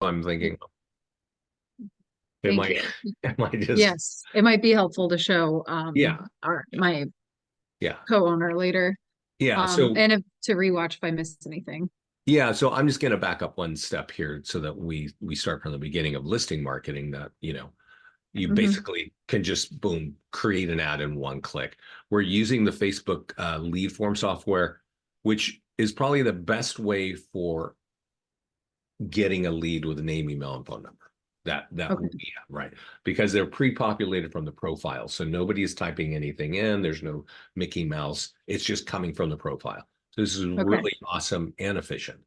I'm thinking it Thank might, you. it might just, Yes, it might be helpful to show yeah, my yeah, co-owner later. yeah. So, And to rewatch if I missed anything. yeah, so I'm just going to back up one step here so that we start from the beginning of listing marketing that, you Hmm. basically can just boom, create an ad in one click. We're using the Facebook lead form software, which is probably the best way for getting a lead with a name, email, and phone number. That Okay. we have, right? Because they're pre-populated from the profile. So nobody is typing anything in. There's no Mickey Mouse. It's just coming from the profile. So this is Okay. really awesome and efficient.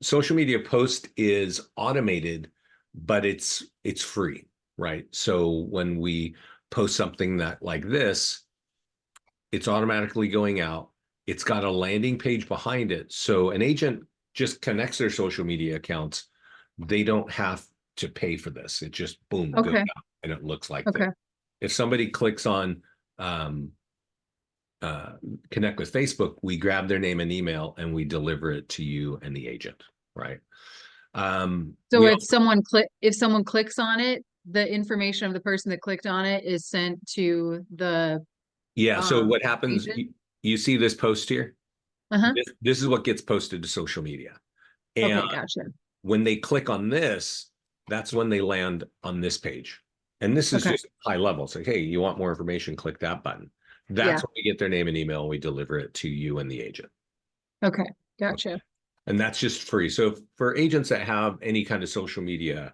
Social media post is automated, but it's free, right? So when we post something that like this, it's automatically going out. It's got a landing page behind it. So an agent just connects their social media accounts. They don't have to pay for this. It just boom goes Okay. out and it looks like this. Okay. If somebody clicks on um, uh, connect with Facebook, we grab their name and email and we deliver it to you and the agent, right? So We also, if someone clicks on it, the information of the person that clicked on it is sent to the yeah. So what happens? agent. You see this post here? Uh-huh. This is what gets posted to social media. And Okay, gotcha. when they click on this, that's when they land on this page. And this is Okay. just high level. So, hey, you want more information? Click that button. Yeah. That's when we get their name and email and we deliver it to you and the agent. Okay. Okay. Gotcha. And that's just free. So for agents that have any kind of social media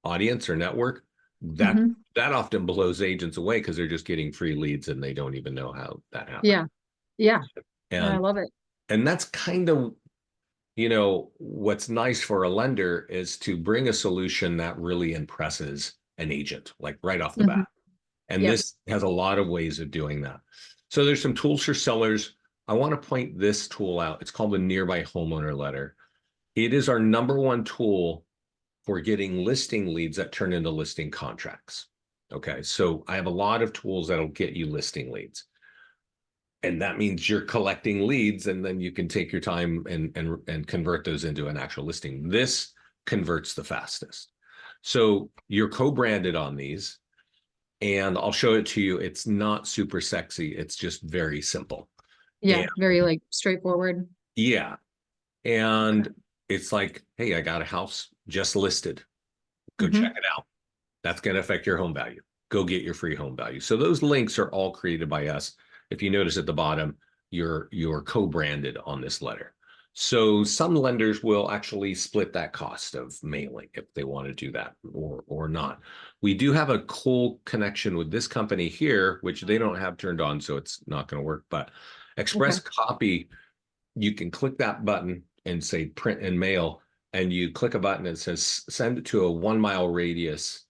audience or network, that Hmm. that often blows agents away because they're just getting free leads and they don't even know how that happened. Yeah. Yeah. I And love it. and that's kind of what's nice for a lender is to bring a solution that really impresses an agent, like right off the Hmm. bat. And Yep. this has a lot of ways of doing that. So there's some tools for sellers. I want to point this tool out. It's called the Nearby Homeowner Letter. It is our number one tool for getting listing leads that turn into listing contracts. Okay, so I have a lot of tools that'll get you listing leads. And that means you're collecting leads and then you can take your time and convert those into an actual listing. This converts the fastest. So you're co-branded on these and I'll show it to you. It's not super sexy. It's just very simple. Yeah. And Very like straightforward. yeah, Okay. and it's like, hey, I got a house just listed. Go check Hmm. it out. That's going to affect your home value. Go get your free home value. So those links are all created by us. If you notice at the bottom, you're co-branded on this letter. So some lenders will actually split that cost of mailing if they want to do that or not. We do have a cool connection with this company here, which they don't have turned on, so it's not going to work. But Okay. Express Copy, you can click that button and say print and mail, and you click a button that says send it to a 1 mile radius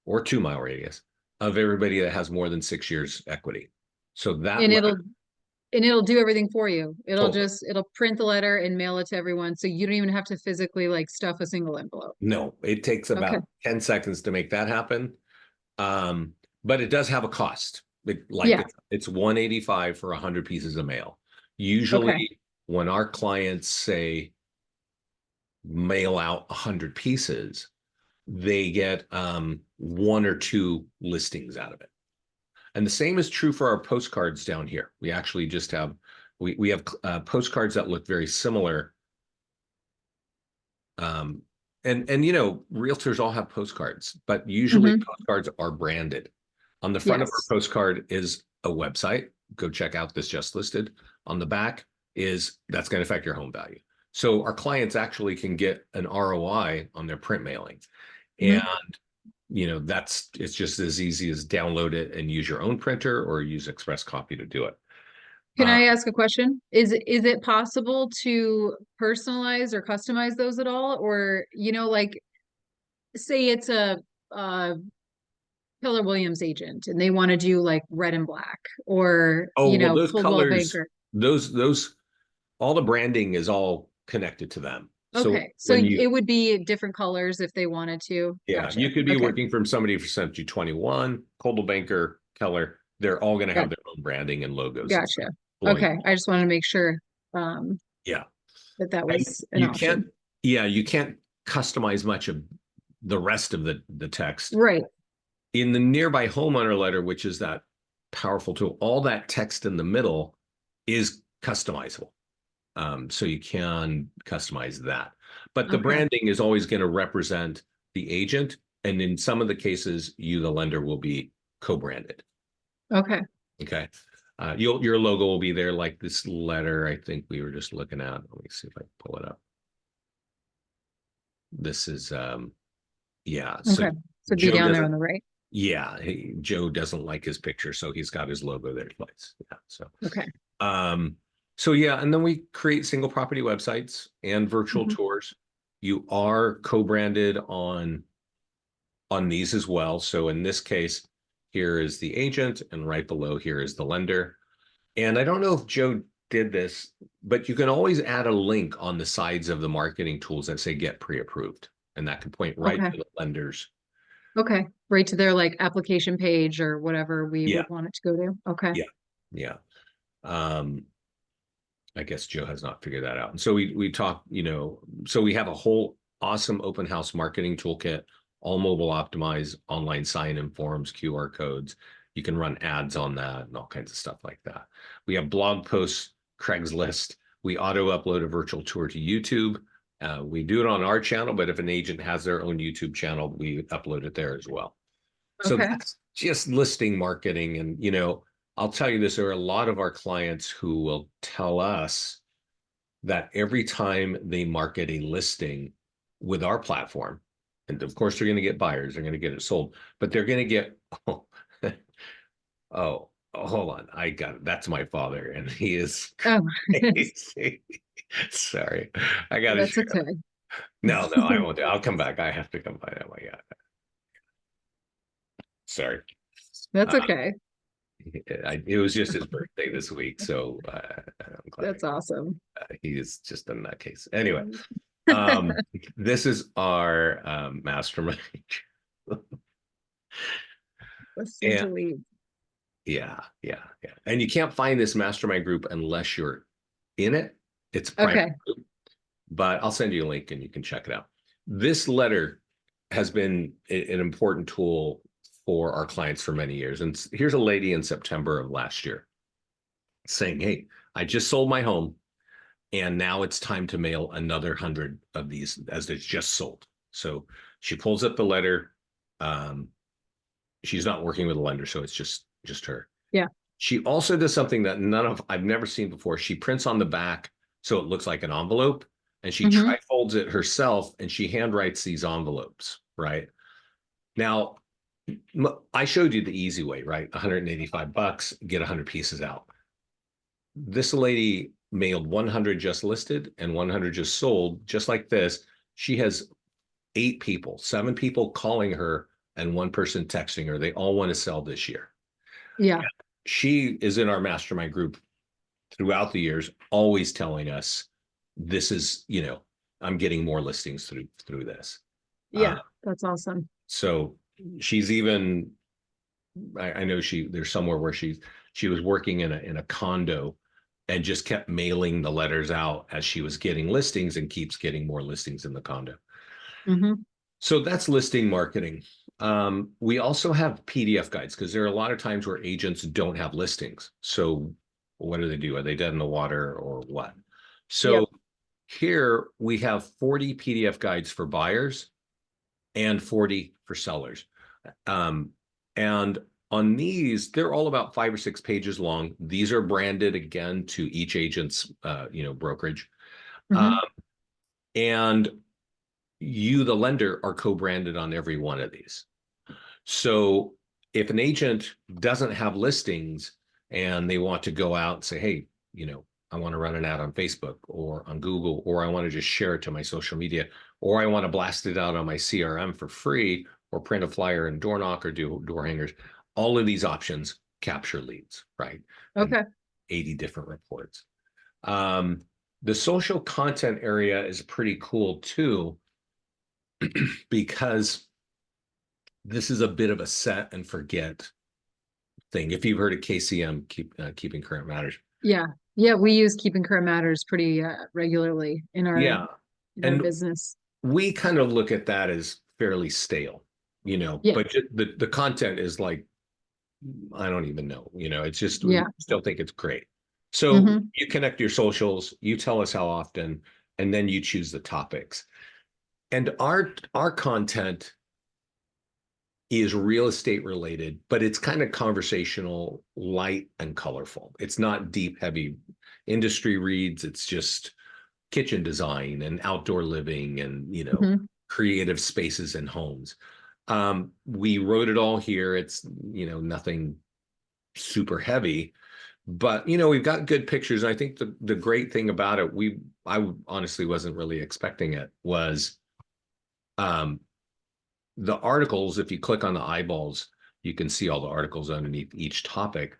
or 2 mile radius of everybody that has more than 6 years equity. So that And letter, it'll do everything for you. totally. It'll print the letter and mail it to everyone. So you don't even have to physically like stuff a single envelope. No, it takes Okay. about 10 seconds to make that happen. Um, but it does have a cost. Yeah. It's 185 for 100 pieces of mail. Okay. Usually when our clients say mail out 100 pieces, they get one or two listings out of it. And the same is true for our postcards down here. We actually just have we have postcards that look very similar. Um, and realtors all have postcards, but usually Hmm. postcards are branded. On the front of our Yes. postcard is a website. Go check out this just listed. On the back is that's going to affect your home value. So our clients actually can get an ROI on their print mailing. And Hmm. it's just as easy as download it and use your own printer or use Express Copy to do it. Can Uh, I ask a question? Is it possible to personalize or customize those at all? Or, like say it's a Keller Williams agent and they want to do like red and black or, oh, well, those Coldwell colors, Banker. those all the branding is all connected to them. So Okay. So when you it would be different colors if they wanted to. yeah, Gotcha. you could be Okay. working from somebody for Century 21, Coldwell Banker, Keller. They're all going to have Got, their own branding and logos and stuff gotcha. flowing. Okay. I just wanted to make sure um Yeah. that And was an you can't, option. yeah, you can't customize much of the rest of the text. Right. In the nearby homeowner letter, which is that powerful tool, all that text in the middle is customizable. So you can customize that. But the Okay. branding is always going to represent the agent. And in some of the cases, you, the lender, will be co-branded. Okay. Okay. Your logo will be there, like this letter I think we were just looking at. Let me see if I can pull it up. This is yeah. So Okay. So it'd be Joe down there doesn't, on the right. yeah, Joe doesn't like his picture, so he's got his logo there twice. Yeah. Okay. Um, so yeah, and then we create single property websites and virtual Mhm. tours. You are co-branded on these as well. So in this case, here is the agent, and right below here is the lender. And I don't know if Joe did this, but you can always add a link on the sides of the marketing tools that say get pre-approved, and that can point right Okay. to the lenders. Okay. Right to their like application page or whatever we Yeah, would want it to go to. Okay. yeah, yeah. Um, I guess Joe has not figured that out. And so we talk, so we have a whole awesome open house marketing toolkit, all mobile optimized, online sign-in forms, QR codes. You can run ads on that and all kinds of stuff like that. We have blog posts, Craigslist. We auto upload a virtual tour to YouTube. We do it on our channel, but if an agent has their own YouTube channel, we upload it there as well. So Okay. that's just listing marketing. And, I'll tell you this, there are a lot of our clients who will tell us that every time they market a listing with our platform, and of course they're going to get buyers, they're going to get it sold, but they're going to get, oh, hold on, I got it. That's my father, and he is Oh, crazy. Sorry, I got to that's share that. okay. No, I won't. I'll come back. I have to come by that way. Yeah, sorry. That's Uh, okay. it was just his birthday this week, so I'm glad That's awesome. he is just in that case. Anyway, um, this is our mastermind, Listen and to leave. yeah, and you can't find this mastermind group unless you're in it. It's a private Okay. group, but I'll send you a link and you can check it out. This letter has been an important tool for our clients for many years. And here's a lady in September of last year saying, hey, I just sold my home and now it's time to mail another 100 of these as it's just sold. So she pulls up the letter. Um, she's not working with a lender, so it's just her. Yeah. She also does something that I've never seen before. She prints on the back so it looks like an envelope, and she Hmm. trifolds it herself, and she handwrites these envelopes. Right now, I showed you the easy way, right? $185, get 100 pieces out. This lady mailed 100 just listed and 100 just sold, just like this. She has 7 people calling her and 1 person texting her. They all want to sell this year. Yeah. She is in our mastermind group throughout the years, always telling us this is, I'm getting more listings through this. Yeah. That's awesome. So she's even, I know there's somewhere where she was working in a condo and just kept mailing the letters out as she was getting listings and keeps getting more listings in the condo. Hmm. So that's listing marketing. We also have PDF guides because there are a lot of times where agents don't have listings. So what do they do? Are they dead in the water or what? Yep. So here we have 40 PDF guides for buyers and 40 for sellers. And on these, they're all about 5 or 6 pages long. These are branded again to each agent's, brokerage. Hmm. Um, and you, the lender, are co-branded on every one of these. So if an agent doesn't have listings and they want to go out and say, hey, I want to run an ad on Facebook or on Google, or I want to just share it to my social media, or I want to blast it out on my CRM for free, or print a flyer and door knock or do door hangers, all of these options capture leads, right? And Okay. 80 different reports. The social content area is pretty cool too, because this is a bit of a set and forget thing. If you've heard of KCM, keeping current matters. Yeah. Yeah. We use Keeping Current Matters pretty regularly in Yeah. our And business. we kind of look at that as fairly stale, Yeah. but the content is like, I don't even know, it's just, we Yeah. still think it's great. So Hmm. you connect your socials, you tell us how often, and then you choose the topics. And our content is real estate related, but it's kind of conversational, light and colorful. It's not deep, heavy industry reads. It's just kitchen design and outdoor living and, Hmm. creative spaces and homes. We wrote it all here. It's, nothing super heavy, but we've got good pictures. And I think the great thing about it, I honestly wasn't really expecting it, was um the articles. If you click on the eyeballs, you can see all the articles underneath each topic.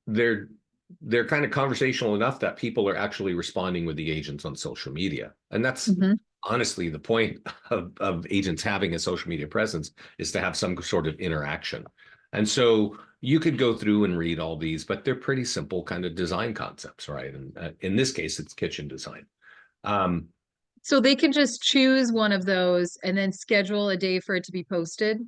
They're kind of conversational enough that people are actually responding with the agents on social media. And that's Hmm. honestly the point of agents having a social media presence, is to have some sort of interaction. And so you could go through and read all these, but they're pretty simple kind of design concepts, right? And in this case, it's kitchen design. Um, So they can just choose one of those and then schedule a day for it to be posted.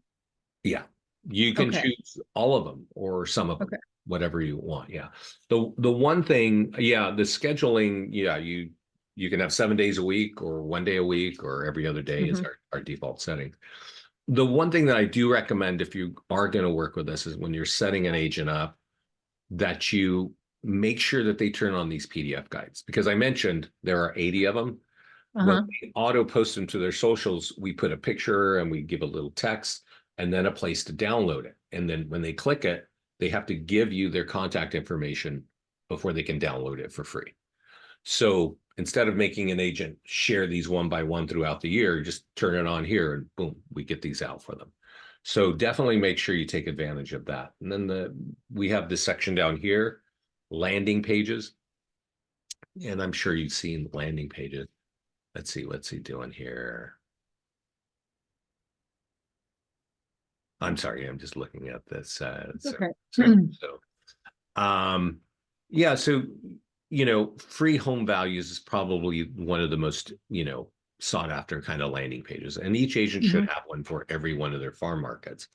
Yeah, you can Okay. choose all of them or some of them, Okay. whatever you want. Yeah. The one thing, yeah, the scheduling, yeah, you can have 7 days a week or one day a week or every other day is Hmm. our default setting. The one thing that I do recommend if you are going to work with us is when you're setting an agent up, that you make sure that they turn on these PDF guides, because I mentioned there are 80 of them. When Uh-huh. we auto post them to their socials, we put a picture and we give a little text and then a place to download it. And then when they click it, they have to give you their contact information before they can download it for free. So instead of making an agent share these one by one throughout the year, just turn it on here and boom, we get these out for them. So definitely make sure you take advantage of that. And then we have this section down here, landing pages. And I'm sure you've seen landing pages. Let's see, what's he doing here? I'm sorry, I'm just looking at this. Okay. So, um, yeah, so, free home values is probably one of the most, sought after kind of landing pages. And each agent should Hmm. have one for every one of their farm markets.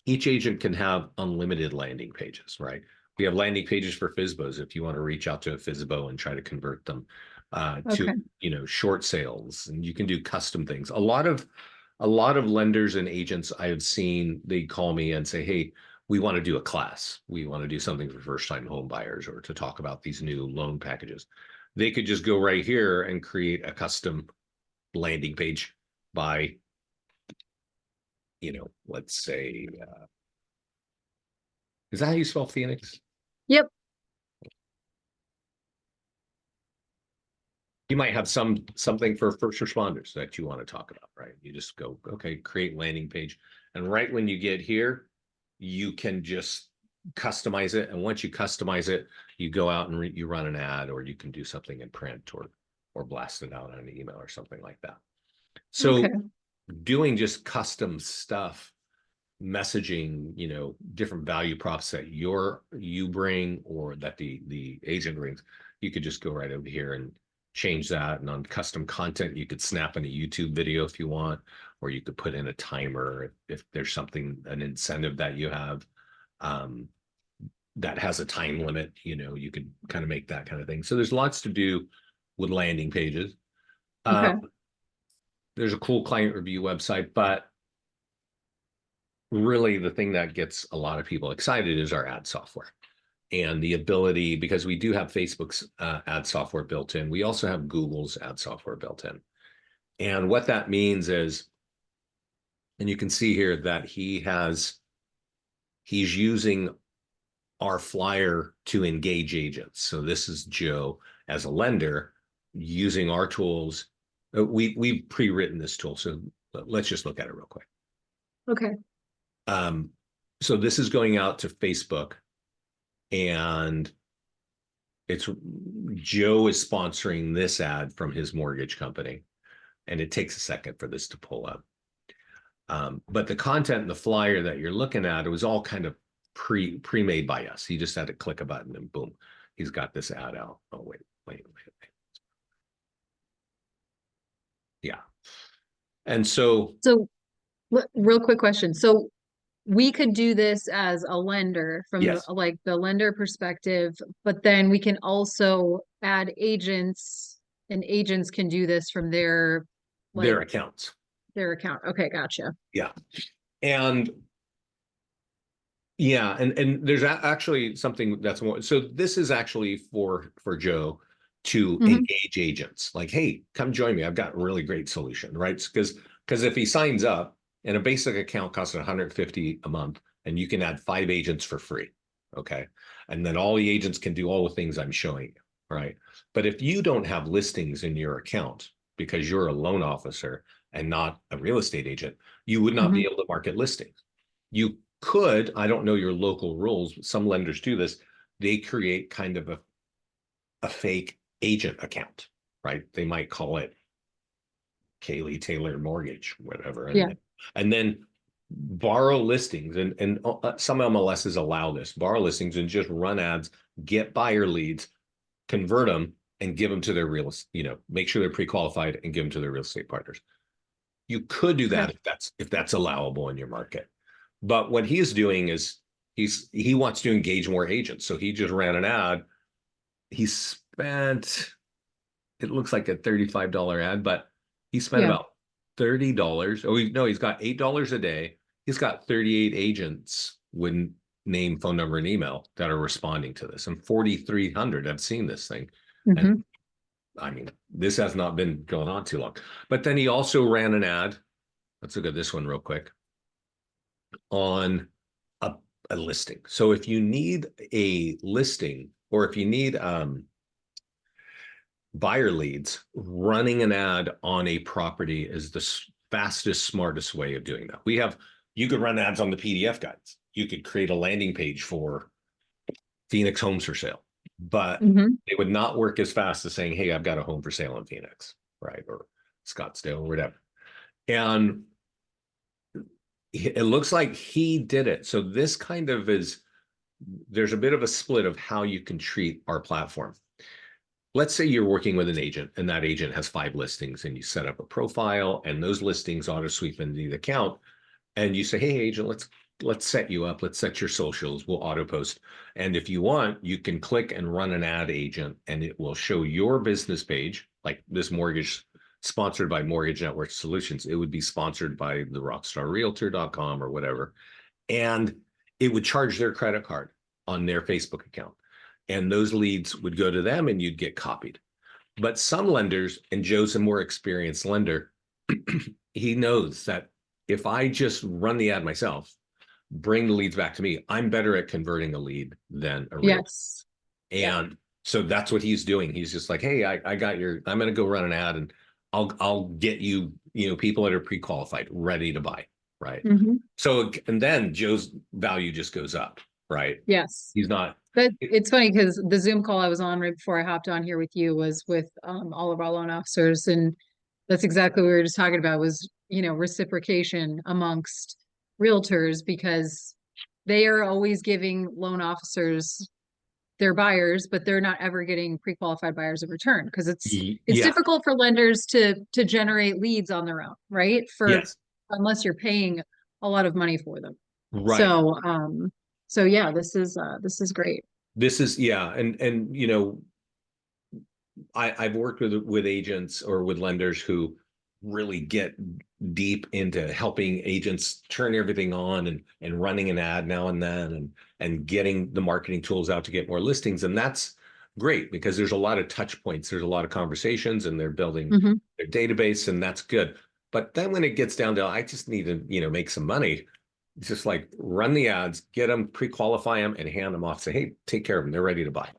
Each agent can have unlimited landing pages, right? We have landing pages for FSBOs if you want to reach out to a FSBO and try to convert them to, Okay. short sales, and you can do custom things. A lot of lenders and agents I have seen, they call me and say, hey, we want to do a class. We want to do something for first-time home buyers or to talk about these new loan packages. They could just go right here and create a custom landing page by, let's say, is that how you spell Phoenix? Yep. You might have something for first responders that you want to talk about, right? You just go, okay, create landing page. And right when you get here, you can just customize it. And once you customize it, you go out and you run an ad, or you can do something in print or blast it out on an email or something like that. Okay. So doing just custom stuff, messaging, different value props that you bring or that the agent brings, you could just go right over here and change that. And on custom content, you could snap in a YouTube video if you want, or you could put in a timer if there's something, an incentive that you have that has a time limit, you could kind of make that kind of thing. So there's lots to do with landing pages. Okay. There's a cool client review website, but really the thing that gets a lot of people excited is our ad software and the ability, because we do have Facebook's ad software built in. We also have Google's ad software built in. And what that means is, and you can see here that he's using our flyer to engage agents. So this is Joe as a lender using our tools. We've pre-written this tool. So let's just look at it real quick. Okay. So this is going out to Facebook, and it's Joe is sponsoring this ad from his mortgage company, and it takes a second for this to pull up. But the content and the flyer that you're looking at, it was all kind of pre-made by us. He just had to click a button and boom, he's got this ad out. Oh, wait. Yeah. And so, So, real quick question. So we could do this as a lender from the, yes, like the lender perspective, but then we can also add agents and agents can do this from their their like accounts. their account. Okay, gotcha. Yeah. And yeah, and there's actually something that's more. So this is actually for Joe to Hmm. engage agents. Like, hey, come join me. I've got a really great solution, right? Because if he signs up and a basic account costs 150 a month, and you can add 5 agents for free, okay, and then all the agents can do all the things I'm showing you, right? But if you don't have listings in your account because you're a loan officer and not a real estate agent, you would not Hmm. be able to market listings. You could, I don't know your local rules, but some lenders do this. They create kind of a fake agent account, right? They might call it Kalee Taylor Mortgage, whatever. Yeah. And then borrow listings and some MLSs allow this, borrow listings and just run ads, get buyer leads, convert them and give them to their make sure they're pre-qualified and give them to their real estate partners. You could do Okay. that if that's allowable in your market. But what he's doing is he wants to engage more agents. So he just ran an ad. He spent, it looks like a $35 ad, but he spent Yeah. about $30. Oh, no, he's got $8 a day. He's got 38 agents with name, phone number, and email that are responding to this. And 4,300 have seen this thing. And Hmm. I mean, this has not been going on too long. But then he also ran an ad. Let's look at this one real quick on a, a listing. So if you need a listing or if you need buyer leads, running an ad on a property is the fastest, smartest way of doing that. You could run ads on the PDF guides. You could create a landing page for Phoenix homes for sale, but Hmm. it would not work as fast as saying, hey, I've got a home for sale in Phoenix, right? Or Scottsdale or whatever. And it looks like he did it. So this kind of there's a bit of a split of how you can treat our platform. Let's say you're working with an agent and that agent has 5 listings and you set up a profile and those listings auto sweep into the account and you say, hey, agent, let's set you up. Let's set your socials. We'll auto post. And if you want, you can click and run an ad agent and it will show your business page, like this mortgage sponsored by Mortgage Network Solutions. It would be sponsored by the rockstarrealtor.com or whatever. And it would charge their credit card on their Facebook account. And those leads would go to them and you'd get copied. But some lenders, and Joe's a more experienced lender, he knows that if I just run the ad myself, bring the leads back to me, I'm better at converting a lead than a real. Yes. Yeah. And so that's what he's doing. He's just like, hey, I got I'm going to go run an ad and I'll get you, people that are pre-qualified, ready to buy. Right. Hmm. So, and then Joe's value just goes up, right? Yes. He's not. But it's funny because the Zoom call I was on right before I hopped on here with you was with all of our loan officers, and that's exactly what we were just talking about was, reciprocation amongst realtors because they are always giving loan officers their buyers, but they're not ever getting pre-qualified buyers in return because it's Yeah. difficult for lenders to generate leads on their own, right? For Yes. unless you're paying a lot of money for them. Right. So yeah, this is great. This is, yeah. And, I've worked with agents or with lenders who really get deep into helping agents turn everything on and running an ad now and then and getting the marketing tools out to get more listings. And that's great because there's a lot of touch points, there's a lot of conversations, and they're building Hmm. their database, and that's good. But then when it gets down to I just need to, make some money, it's just like run the ads, get them, pre-qualify them, and hand them off. Say, hey, take care of them. They're ready to buy.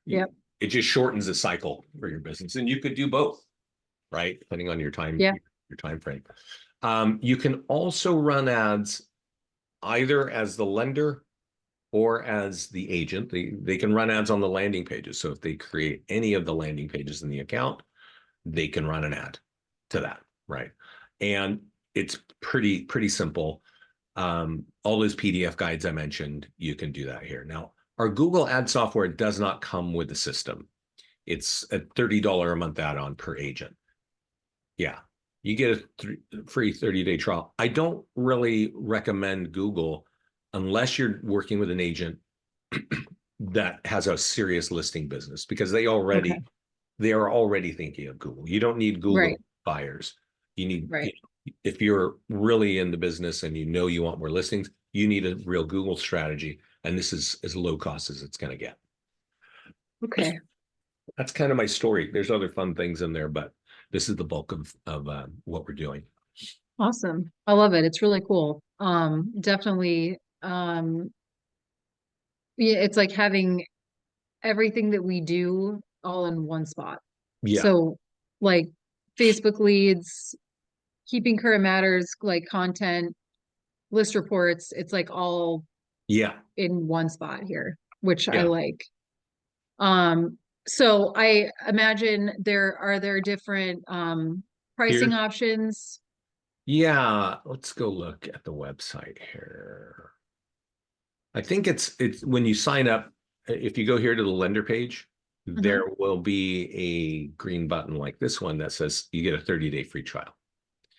Yep. It just shortens the cycle for your business, and you could do both, right? Depending on Yeah. your time frame. You can also run ads either as the lender or as the agent. They can run ads on the landing pages. So if they create any of the landing pages in the account, they can run an ad to that, right? And it's pretty simple. All those PDF guides I mentioned, you can do that here. Now, our Google ad software does not come with the system. It's a $30 a month add-on per agent. Yeah. You get a free 30-day trial. I don't really recommend Google unless you're working with an agent that has a serious listing business, because Okay. they are already thinking of Google. You don't need Right. Google buyers. You need, Right. if you're really in the business and you want more listings, you need a real Google strategy. And this is as low cost as it's going to get. Okay. That's kind of my story. There's other fun things in there, but this is the bulk of what we're doing. Awesome. I love it. It's really cool. Definitely, yeah, it's like having everything that we do all in one spot. Yeah, So like Facebook leads, keeping current matters, like content, list reports, it's like all yeah, in one spot here, which I yeah. like. Um, so I imagine there different pricing Here's options. Yeah, let's go look at the website here. I think it's when you sign up, if you go here to the lender page, Uh-huh. there will be a green button like this one that says you get a 30-day free trial.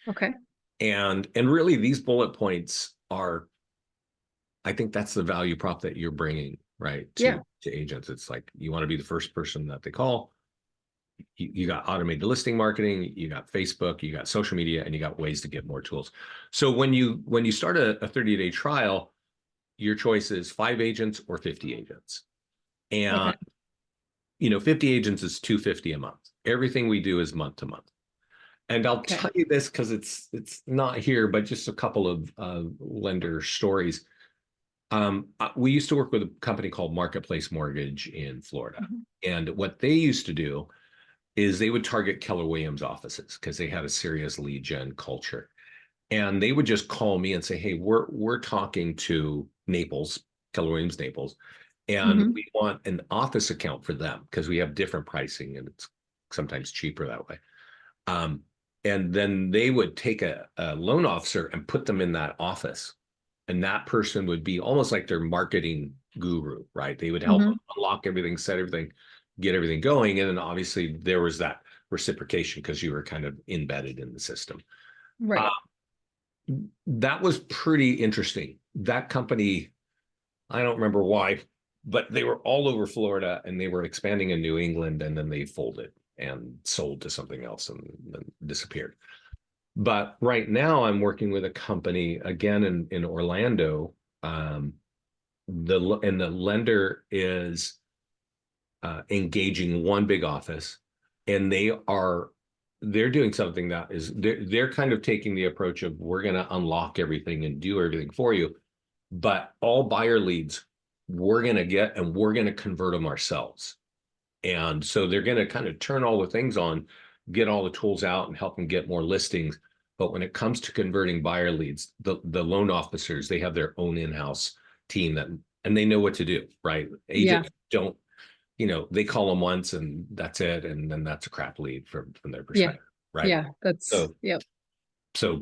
Okay. And really these bullet points are, I think that's the value prop that you're bringing, right, Yeah. to agents. It's like you want to be the first person that they call. You got automated listing marketing, you got Facebook, you got social media, and you got ways to get more tools. So when you start a 30-day trial, your choice is 5 agents or 50 agents. And Okay. 50 agents is 250 a month. Everything we do is month to month. And I'll Okay. tell you this because it's not here, but just a couple of lender stories. We used to work with a company called Marketplace Mortgage in Florida. Mhm. And what they used to do is they would target Keller Williams offices because they had a serious lead gen culture. And they would just call me and say, "Hey, we're talking to Naples, Keller Williams Naples, and Mhm. we want an office account for them because we have different pricing and it's sometimes cheaper that way." Um, and then they would take a loan officer and put them in that office. And that person would be almost like their marketing guru, right? They would help them Mhm. unlock everything, set everything, get everything going. And then obviously there was that reciprocation because you were kind of embedded in the system. Uh, Right. that was pretty interesting. That company, I don't remember why, but they were all over Florida and they were expanding in New England, and then they folded and sold to something else and then disappeared. But right now I'm working with a company again in Orlando. Um, the lender is engaging one big office, and they're doing something that is they're kind of taking the approach of we're going to unlock everything and do everything for you, but all buyer leads we're going to get and we're going to convert them ourselves. And so they're going to kind of turn all the things on, get all the tools out and help them get more listings. But when it comes to converting buyer leads, the loan officers, they have their own in-house team and they know what to do, right? Yeah. Agents don't, they call them once and that's it. And then that's a crap lead from their Yeah. perspective, right? Yeah. That's So, yep. so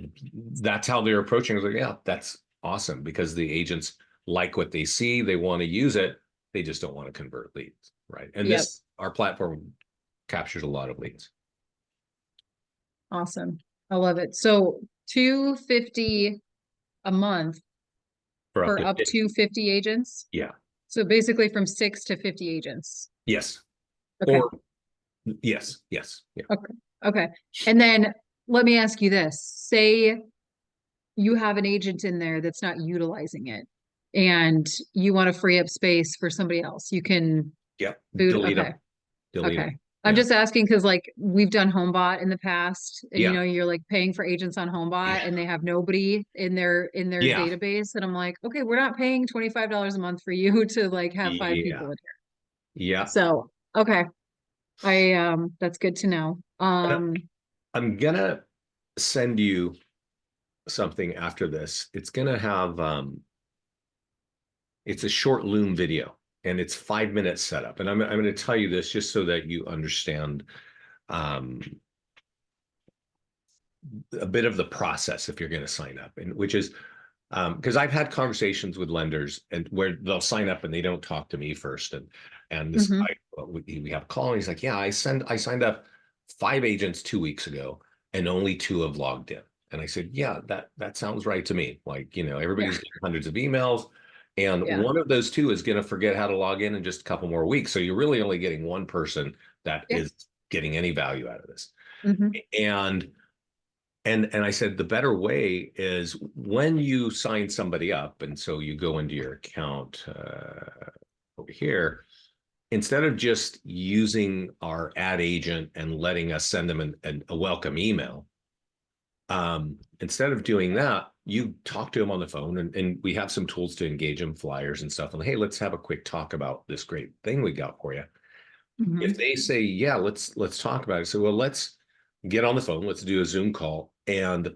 that's how they're approaching it. I was like, yeah, that's awesome because the agents like what they see, they want to use it, they just don't want to convert leads, right? And Yep. our platform captures a lot of leads Awesome. I love it. So 250 a month for up for to up 50. to 50 agents. Yeah. So basically from 6 to 50 agents. Yes. Okay. Or yes. Yes. Yeah. Okay. Okay. And then let me ask you this. Say you have an agent in there that's not utilizing it and you want to free up space for somebody else. You can Yeah. boot. Delete Okay. them. Delete them. Okay. I'm Yeah. just asking because like we've done HomeBot in the past and Yeah. you're like paying for agents on HomeBot Yeah. and they have nobody in their Yeah. database and I'm like, okay, we're not paying $25 a month for you to like have 5 people Yeah. in here. Yeah. So, okay. That's good to know. I'm gonna send you something after this. It's gonna have it's a short Loom video and it's 5 minutes setup. And I'm going to tell you this just so that you understand um, a bit of the process if you're going to sign up, and which is because I've had conversations with lenders and where they'll sign up and they don't talk to me first, and this mhm. guy we have a call and he's like, yeah, I signed up 5 agents 2 weeks ago, and only 2 have logged in. And I said, yeah, that sounds right to me. Like, Yeah. everybody's getting hundreds of emails, and Yeah. one of those 2 is going to forget how to log in just a couple more weeks. So you're really only getting one person that Yeah. is getting any value out of this. Hmm. And and I said the better way is when you sign somebody up, and so you go into your account over here, instead of just using our ad agent and letting us send them a welcome email, instead of doing that, you talk to them on the phone, and we have some tools to engage them, flyers and stuff. And hey, let's have a quick talk about this great thing we got for you. If Hmm. they say, yeah, let's talk about it. So, well, let's get on the phone, let's do a Zoom call, and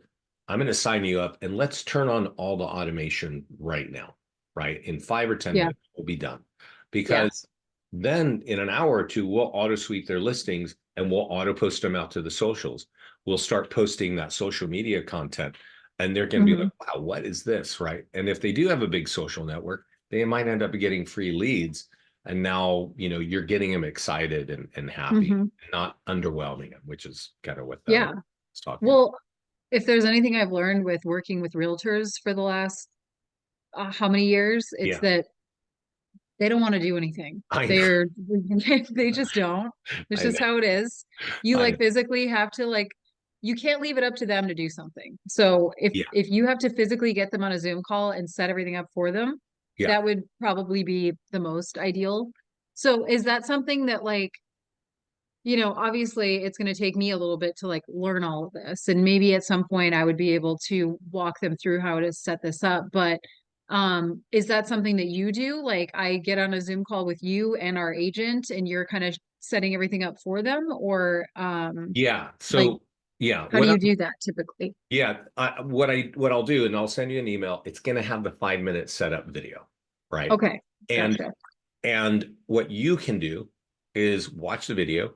I'm going to sign you up, and let's turn on all the automation right now, right? In 5 or 10 Yeah. minutes, we'll be done. Yeah. Because then in an hour or two, we'll auto sweep their listings and we'll auto post them out to the socials. We'll start posting that social media content, and they're going to be Hmm. like, wow, what is this? Right. And if they do have a big social network, they might end up getting free leads. And now, you're getting them excited and happy, Hmm. not underwhelming them, which is kind of what that Yeah. was talking about. Well, if there's anything I've learned with working with realtors for the last how many years, it's Yeah, that they don't want to do anything. I know. They're they just don't. It's I just know. how it is. You I know. like physically have to like you can't leave it up to them to do something. So Yeah. if you have to physically get them on a Zoom call and set everything up for them, Yeah. that would probably be the most ideal. So is that something that like, obviously it's going to take me a little bit to like learn all of this. And maybe at some point I would be able to walk them through how to set this up. But is that something that you do? Like I get on a Zoom call with you and our agent and you're kind of setting everything up for them, or Yeah. like So yeah, how do you do that typically? what I'll do, and I'll send you an email. It's going to have the 5 minute setup video, right? Okay. And Gotcha. and what you can do is watch the video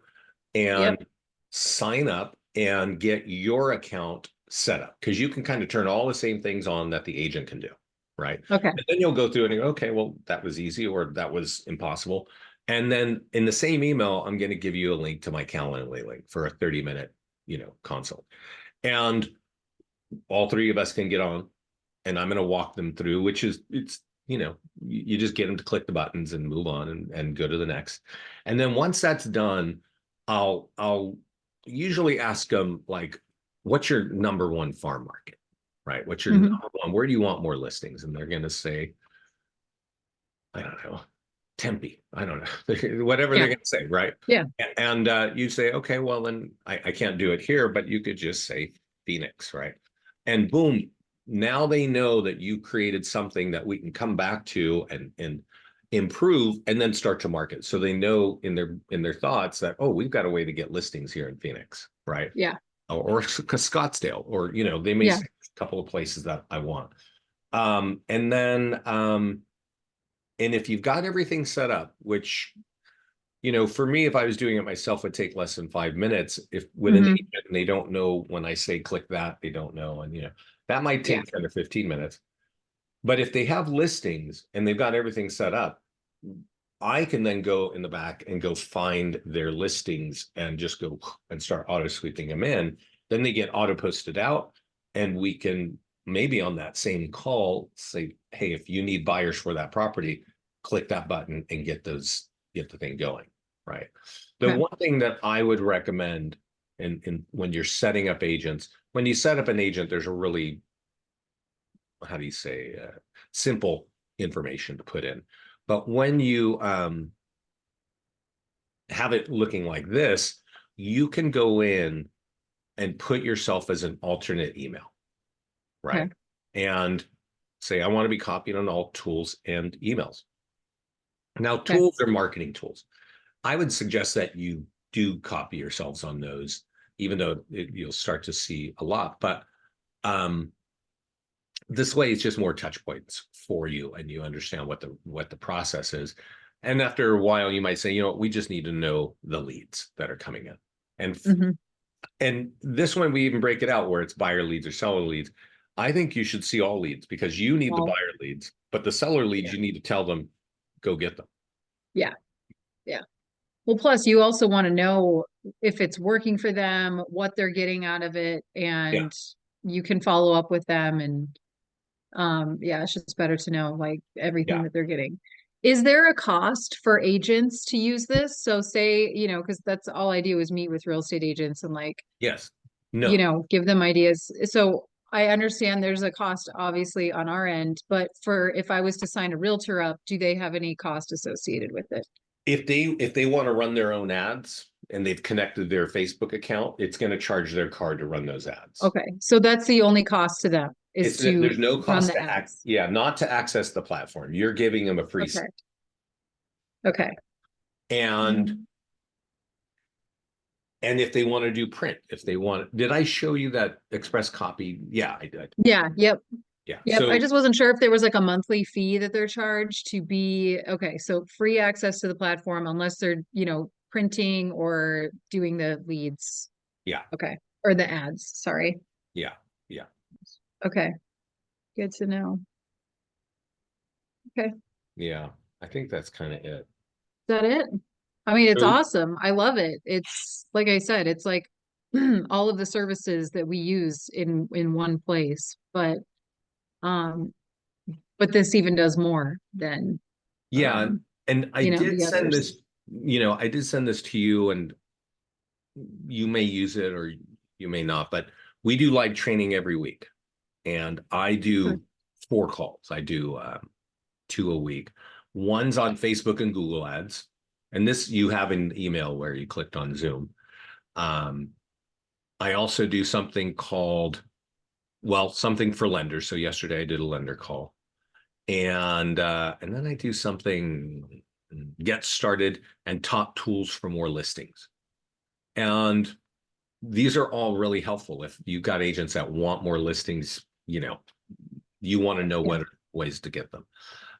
Yep. and sign up and get your account set up, because you can kind of turn all the same things on that the agent can do, right? Okay. And then you'll go through and you go, okay, well, that was easy or that was impossible. And then in the same email, I'm going to give you a link to my Calendly link for a 30-minute, consult. And all 3 of us can get on, and I'm going to walk them through, which is you just get them to click the buttons and move on and go to the next. And then once that's done, I'll usually ask them, like, what's your number one farm market, right? What's your Hmm. number one? Where do you want more listings? And they're going to say, I don't know, Tempe. I don't know, whatever they're Yeah. going to say, right? Yeah. And you say, okay, well, then I can't do it here, but you could just say Phoenix, right? And boom, now they know that you created something that we can come back to and improve and then start to market. So they know in their thoughts that, oh, we've got a way to get listings here in Phoenix, right? Yeah. Or Scottsdale, or they may Yeah. say a couple of places that I want. And then and if you've got everything set up, which for me, if I was doing it myself, would take less than 5 minutes. If with an Hmm. agent and they don't know when I say click that, they don't know. And that might Yeah. take 10 or 15 minutes. But if they have listings and they've got everything set up, I can then go in the back and go find their listings and just go and start auto sweeping them in. Then they get auto posted out, and we can maybe on that same call say, hey, if you need buyers for that property, click that button and get the thing going, right? The Okay. one thing that I would recommend in when you're setting up agents, when you set up an agent, there's a really, how do you say, simple information to put in. But when you have it looking like this, you can go in and put yourself as an alternate email, right? Okay. And say, I want to be copied on all tools and emails. Now, Okay. tools are marketing tools. I would suggest that you do copy yourselves on those, even though you'll start to see a lot. But this way, it's just more touch points for you, and you understand what the process is. And after a while, you might say, we just need to know the leads that are coming in. And Hmm. and this one, we even break it out where it's buyer leads or seller leads. I think you should see all leads, because you need the Well, buyer leads, but the seller leads, yeah. you need to tell them, go get them. Yeah. Yeah. Well, plus you also want to know if it's working for them, what they're getting out of it, Yeah, and you can follow up with them. And yeah, it's just better to know like everything yeah, that they're getting. Is there a cost for agents to use this? So say, because that's all I do is meet with real estate agents and like, yes, no. give them ideas. So I understand there's a cost obviously on our end, but for if I was to sign a realtor up, do they have any cost associated with it? If they want to run their own ads and they've connected their Facebook account, it's going to charge their card to run those ads. Okay, so that's the only cost to them is It's to there's no run cost the to act, ads. yeah, not to access the platform. You're giving them a free Okay. Okay. and Mm. and if they want to do print, if they want, did I show you that express copy? Yeah, I did. Yeah, yep. Yeah. Yep. I So just wasn't sure if there was like a monthly fee that they're charged to be okay. So free access to the platform unless they're, printing or doing the leads. yeah, Okay. Or the ads. Sorry. yeah, yeah, Okay. Good to know. Okay. Is yeah. I think that's kind of it. that it? I mean, it's So awesome. I love it. It's like I said, it's like all of the services that we use in one place. Um, but this even does more than yeah, um, and I did the send others. this, I did send this to you, and you may use it or you may not, but we do live training every week. And I Okay. do 4 calls. I do 2 a week. One's on Facebook and Google Ads. And this you have an email where you clicked on Zoom. Um, I also do something called, well, something for lenders. So yesterday I did a lender call. And then I do something get started and top tools for more listings. And these are all really helpful if you've got agents that want more listings, you want to know Yeah. what ways to get them.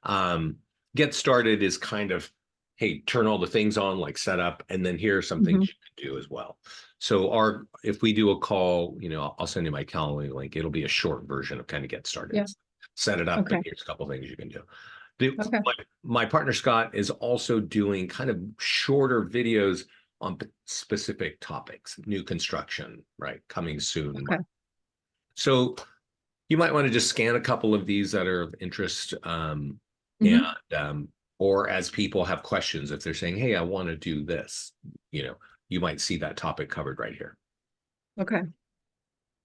Um, get started is kind of, hey, turn all the things on, like setup, and then here are some things Hmm. you can do as well. So if we do a call, I'll send you my Calendly link. It'll be a short version of kind of get started. Yeah. Set it up, and Okay. here's a couple things you can do. The, Okay. my partner Scott is also doing kind of shorter videos on specific topics, new construction, right? Coming soon. Okay. So you might want to just scan a couple of these that are of interest. And Hmm. or as people have questions, if they're saying, hey, I want to do this, you might see that topic covered right here. Okay.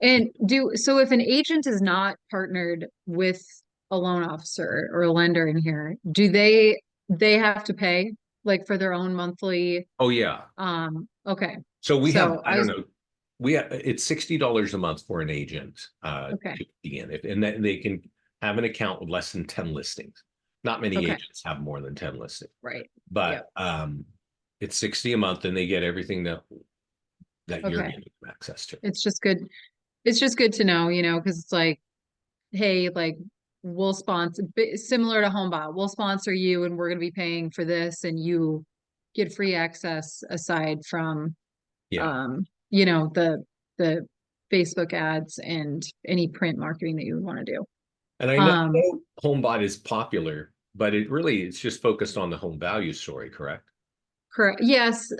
And so if an agent is not partnered with a loan officer or a lender in here, do they have to pay like for their own monthly Oh yeah. okay. So we have, So I I don't was know, it's $60 a month for an agent okay. to begin. And then they can have an account with less than 10 listings. Not many Okay. agents have more than 10 listings, Right. but Yep. it's 60 a month and they get everything that you're Okay. giving them access to. It's just good. It's just good to know, because it's like, hey, like we'll sponsor similar to HomeBot. We'll sponsor you and we're going to be paying for this and you get free access aside from Yeah. the Facebook ads and any print marketing that you would want to do. And I Um, know HomeBot is popular, but it's just focused on the home value story, correct? correct. Yes.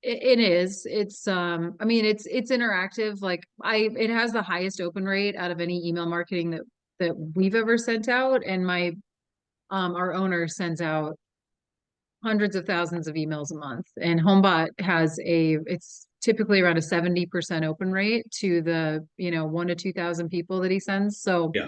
It is. It's I mean it's interactive. Like it has the highest open rate out of any email marketing that we've ever sent out. And our owner sends out hundreds of thousands of emails a month. And HomeBot it's typically around a 70% open rate to the, 1 to 2,000 people that he sends. So Yeah.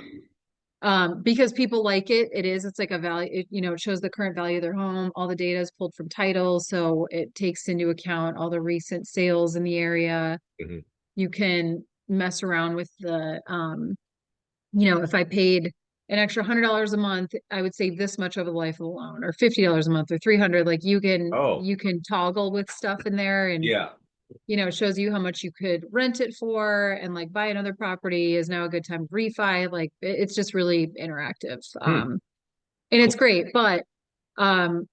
because people like it's like a value, it shows the current value of their home. All the data is pulled from title. So it takes into account all the recent sales in the area. Mhm. You can mess around with if I paid an extra $100 a month, I would save this much over the life of the loan, or $50 a month, or 300. Like you can Oh, you can toggle with stuff in there, and yeah. it shows you how much you could rent it for, and like buy another property is now a good time to refi. Like it's just really interactive, Hmm. and it's Cool. great. But um,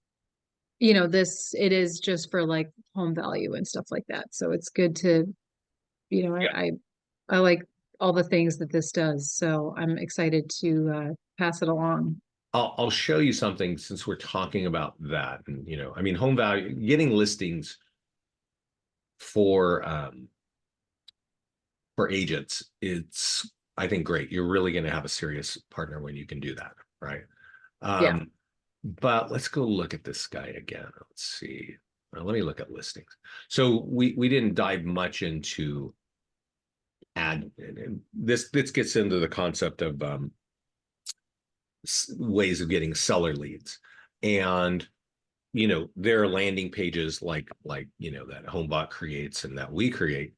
this it is just for like home value and stuff like that. So it's good to you know Yeah. I like all the things that this does. So I'm excited to pass it along. I'll show you something since we're talking about that. And, I mean, home value, getting listings for agents, it's, I think, great. You're really going to have a serious partner when you can do that, right? Yeah. But let's go look at this guy again. Let's see. Let me look at listings. So we didn't dive much into and this gets into the concept of ways of getting seller leads. And there are landing pages like that HomeBot creates and that we create.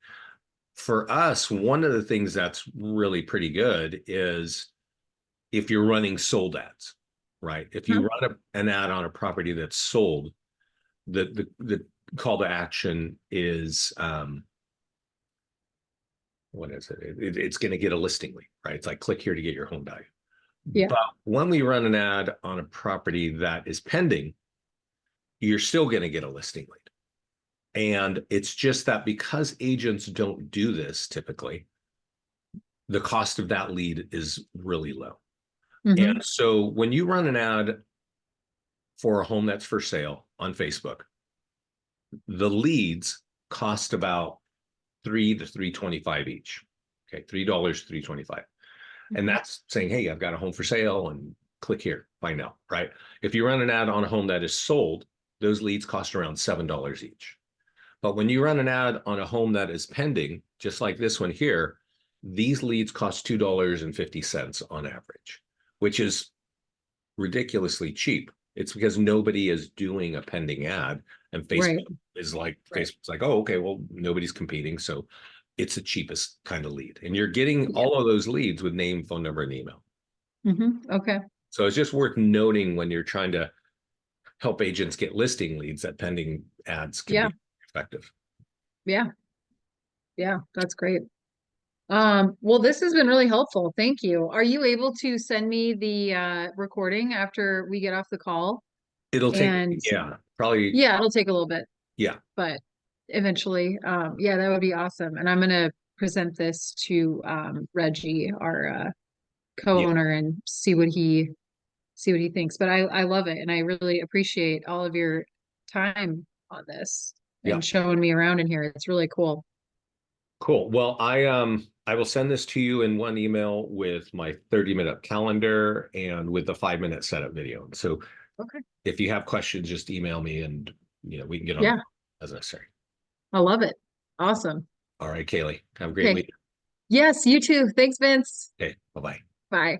For us, one of the things that's really pretty good is if you're running sold ads, right? If you run an ad on a property that's sold, the call to action is what is it? It's going to get a listing lead, right? It's like click here to get your home value. Yeah. But when we run an ad on a property that is pending, you're still going to get a listing lead. And it's just that because agents don't do this typically, the cost of that lead is really low. And so when you run an ad for a home that's for sale on Facebook, the leads cost about $3 to $3.25 each. Okay, $3, $3.25. And that's saying, hey, I've got a home for sale and click here, find out, right? If you run an ad on a home that is sold, those leads cost around $7 each. But when you run an ad on a home that is pending, just like this one here, these leads cost $2.50 on average, which is ridiculously cheap. It's because nobody is doing a pending ad, and Facebook is like, Facebook's like, oh, okay, well, nobody's competing, so it's the cheapest kind of lead. And you're getting all of those leads with name, phone number, and email. Okay. So it's just worth noting when you're trying to help agents get listing leads that pending ads can be effective. Yeah. Yeah, that's great. Well, this has been really helpful. Thank you. Are you able to send me the recording after we get off the call? It'll take, And probably. yeah, it'll take a little bit, Yeah. but eventually, yeah, that would be awesome. And I'm gonna present this to Reggie, our co-owner, and see what he thinks. But I love it, and I really appreciate all of your time on this Yeah. and showing me around in here. It's really cool. Cool. Well, I will send this to you in one email with my 30-minute calendar and with the 5-minute setup video. So if you have questions, just email me and we can get on as necessary. I love it. Awesome. All right, Kalee. Have a great week. Yes, you too. Thanks, Vince. Okay. Bye-bye. Bye.